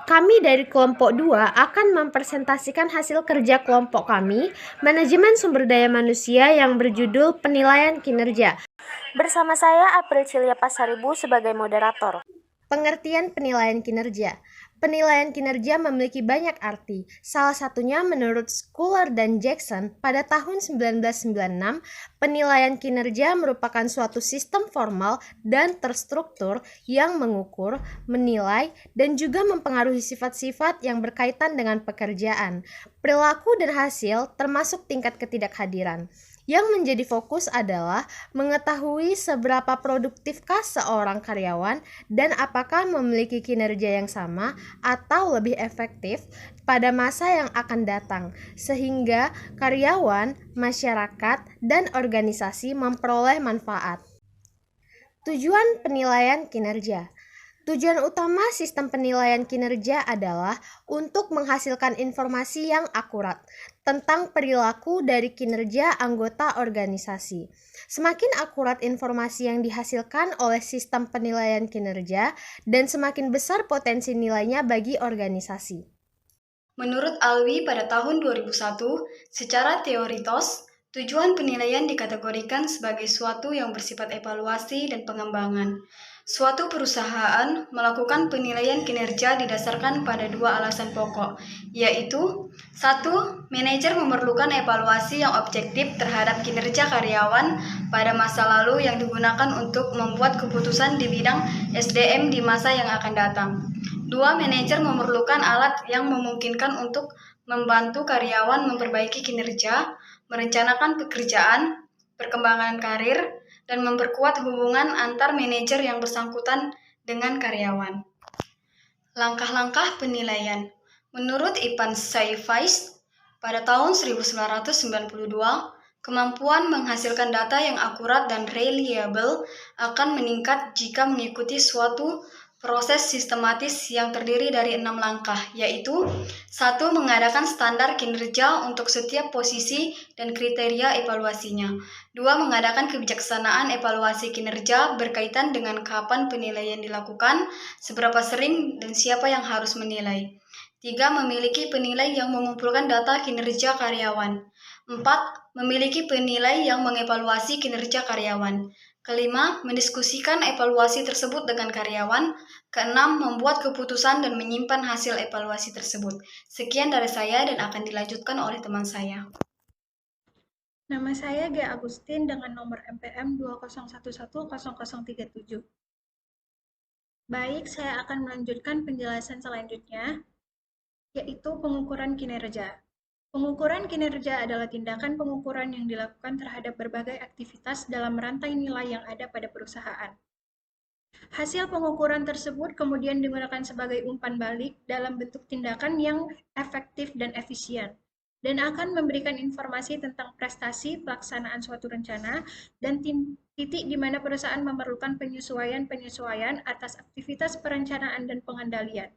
Kami dari kelompok 2 akan mempresentasikan hasil kerja kelompok kami, Manajemen Sumber Daya Manusia yang berjudul Penilaian Kinerja. Bersama saya April Cilia Pasaribu sebagai moderator. Pengertian penilaian kinerja. Penilaian kinerja memiliki banyak arti. Salah satunya menurut Schuller dan Jackson pada tahun 1996, penilaian kinerja merupakan suatu sistem formal dan terstruktur yang mengukur, menilai, dan juga mempengaruhi sifat-sifat yang berkaitan dengan pekerjaan, perilaku dan hasil termasuk tingkat ketidakhadiran. Yang menjadi fokus adalah mengetahui seberapa produktifkah seorang karyawan dan apakah memiliki kinerja yang sama atau lebih efektif pada masa yang akan datang, sehingga karyawan, masyarakat, dan organisasi memperoleh manfaat. Tujuan penilaian kinerja. Tujuan utama sistem penilaian kinerja adalah untuk menghasilkan informasi yang akurat tentang perilaku dari kinerja anggota organisasi. Semakin akurat informasi yang dihasilkan oleh sistem penilaian kinerja, dan semakin besar potensi nilainya bagi organisasi. Menurut Alwi pada tahun 2001, secara teoritos, tujuan penilaian dikategorikan sebagai suatu yang bersifat evaluasi dan pengembangan. Suatu perusahaan melakukan penilaian kinerja didasarkan pada dua alasan pokok, yaitu: 1. Manajer memerlukan evaluasi yang objektif terhadap kinerja karyawan pada masa lalu yang digunakan untuk membuat keputusan di bidang SDM di masa yang akan datang. 2. Manajer memerlukan alat yang memungkinkan untuk membantu karyawan memperbaiki kinerja, merencanakan pekerjaan, perkembangan karir, dan memperkuat hubungan antar manajer yang bersangkutan dengan karyawan. Langkah-langkah penilaian. Menurut Ivan Sayfais, pada tahun 1992, kemampuan menghasilkan data yang akurat dan reliable akan meningkat jika mengikuti suatu proses sistematis yang terdiri dari 6 langkah, yaitu: 1. Mengadakan standar kinerja untuk setiap posisi dan kriteria evaluasinya. 2. Mengadakan kebijaksanaan evaluasi kinerja berkaitan dengan kapan penilaian dilakukan, seberapa sering, dan siapa yang harus menilai. 3. Memiliki penilai yang mengumpulkan data kinerja karyawan. 4. Memiliki penilai yang mengevaluasi kinerja karyawan. Kelima, mendiskusikan evaluasi tersebut dengan karyawan. Keenam, membuat keputusan dan menyimpan hasil evaluasi tersebut. Sekian dari saya dan akan dilanjutkan oleh teman saya. Nama saya G. Agustin dengan nomor MPM 20110037. Baik, saya akan melanjutkan penjelasan selanjutnya, yaitu pengukuran kinerja. Pengukuran kinerja adalah tindakan pengukuran yang dilakukan terhadap berbagai aktivitas dalam rantai nilai yang ada pada perusahaan. Hasil pengukuran tersebut kemudian digunakan sebagai umpan balik dalam bentuk tindakan yang efektif dan efisien, dan akan memberikan informasi tentang prestasi pelaksanaan suatu rencana dan titik di mana perusahaan memerlukan penyesuaian-penyesuaian atas aktivitas perencanaan dan pengendalian.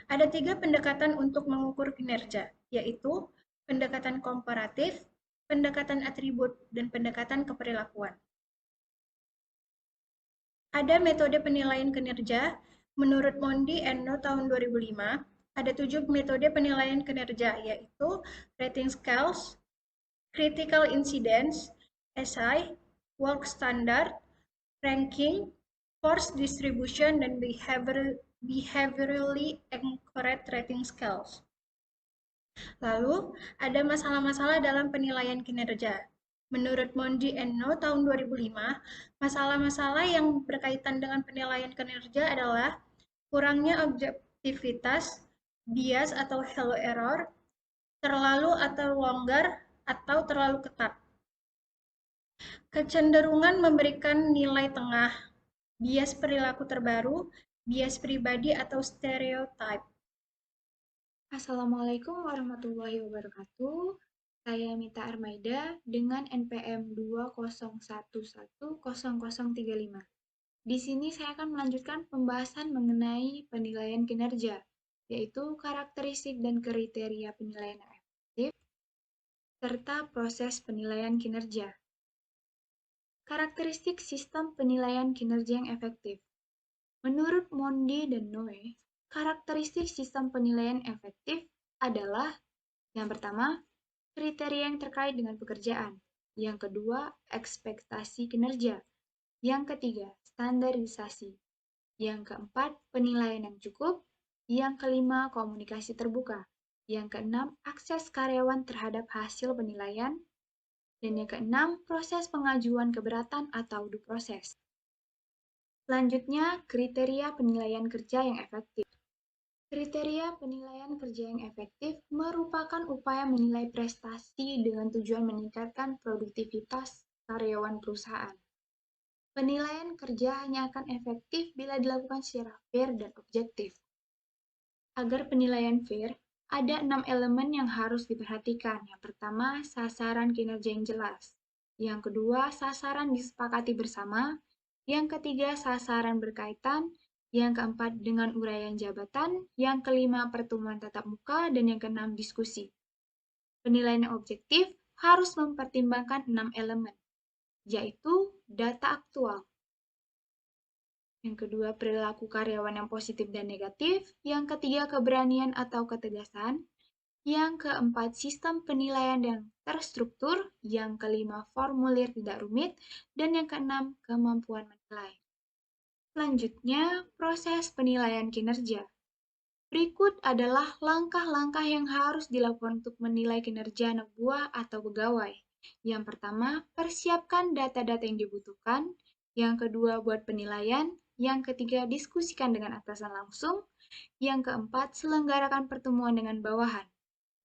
Ada 3 pendekatan untuk mengukur kinerja, yaitu pendekatan komparatif, pendekatan atribut, dan pendekatan keperilakuan. Ada metode penilaian kinerja. Menurut Mondi and No tahun 2005, ada 7 metode penilaian kinerja, yaitu rating scales, critical incidents, SI, work standard, ranking, force distribution, dan behaviorally anchored rating scales. Lalu, ada masalah-masalah dalam penilaian kinerja. Menurut Mondi and No tahun 2005, masalah-masalah yang berkaitan dengan penilaian kinerja adalah kurangnya objektivitas, bias atau halo error, terlalu atau longgar, atau terlalu ketat. Kecenderungan memberikan nilai tengah, bias perilaku terbaru, bias pribadi atau stereotype. Assalamualaikum warahmatullahi wabarakatuh. Saya Mita Armaida dengan NPM 20110035. Di sini saya akan melanjutkan pembahasan mengenai penilaian kinerja, yaitu karakteristik dan kriteria penilaian yang efektif, serta proses penilaian kinerja. Karakteristik sistem penilaian kinerja yang efektif. Menurut Mondi dan Noe, Karakteristik sistem penilaian efektif adalah yang pertama, kriteria yang terkait dengan pekerjaan. Yang kedua, ekspektasi kinerja. Yang ketiga, standarisasi. Yang keempat, penilaian yang cukup. Yang kelima, komunikasi terbuka. Yang keenam, akses karyawan terhadap hasil penilaian. Dan yang keenam, proses pengajuan keberatan atau due process. Selanjutnya, kriteria penilaian kerja yang efektif. Kriteria penilaian kerja yang efektif merupakan upaya menilai prestasi dengan tujuan meningkatkan produktivitas karyawan perusahaan. Penilaian kerja hanya akan efektif bila dilakukan secara fair dan objektif. Agar penilaian fair, ada 6 elemen yang harus diperhatikan. Yang pertama, sasaran kinerja yang jelas. Yang kedua, sasaran disepakati bersama. Yang ketiga, sasaran berkaitan. Yang keempat, dengan uraian jabatan. Yang kelima, pertemuan tatap muka. Dan yang keenam, diskusi. Penilaian yang objektif harus mempertimbangkan 6 elemen, yaitu data aktual. Yang kedua, perilaku karyawan yang positif dan negatif. Yang ketiga, keberanian atau ketegasan. Yang keempat, sistem penilaian yang terstruktur. Yang kelima, formulir tidak rumit. Dan yang keenam, kemampuan menilai. Selanjutnya, proses penilaian kinerja. Berikut adalah langkah-langkah yang harus dilakukan untuk menilai kinerja anak buah atau pegawai. Yang pertama, persiapkan data-data yang dibutuhkan. Yang kedua, buat penilaian. Yang ketiga, diskusikan dengan atasan langsung. Yang keempat, selenggarakan pertemuan dengan bawahan.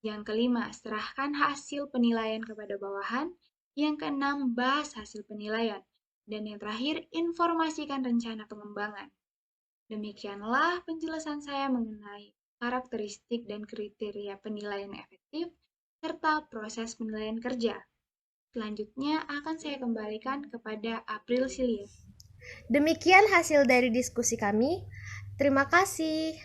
Yang kelima, serahkan hasil penilaian kepada bawahan. Yang keenam, bahas hasil penilaian. Dan yang terakhir, informasikan rencana pengembangan. Demikianlah penjelasan saya mengenai karakteristik dan kriteria penilaian efektif serta proses penilaian kerja. Selanjutnya akan saya kembalikan kepada April Silia. Demikian hasil dari diskusi kami. Terima kasih.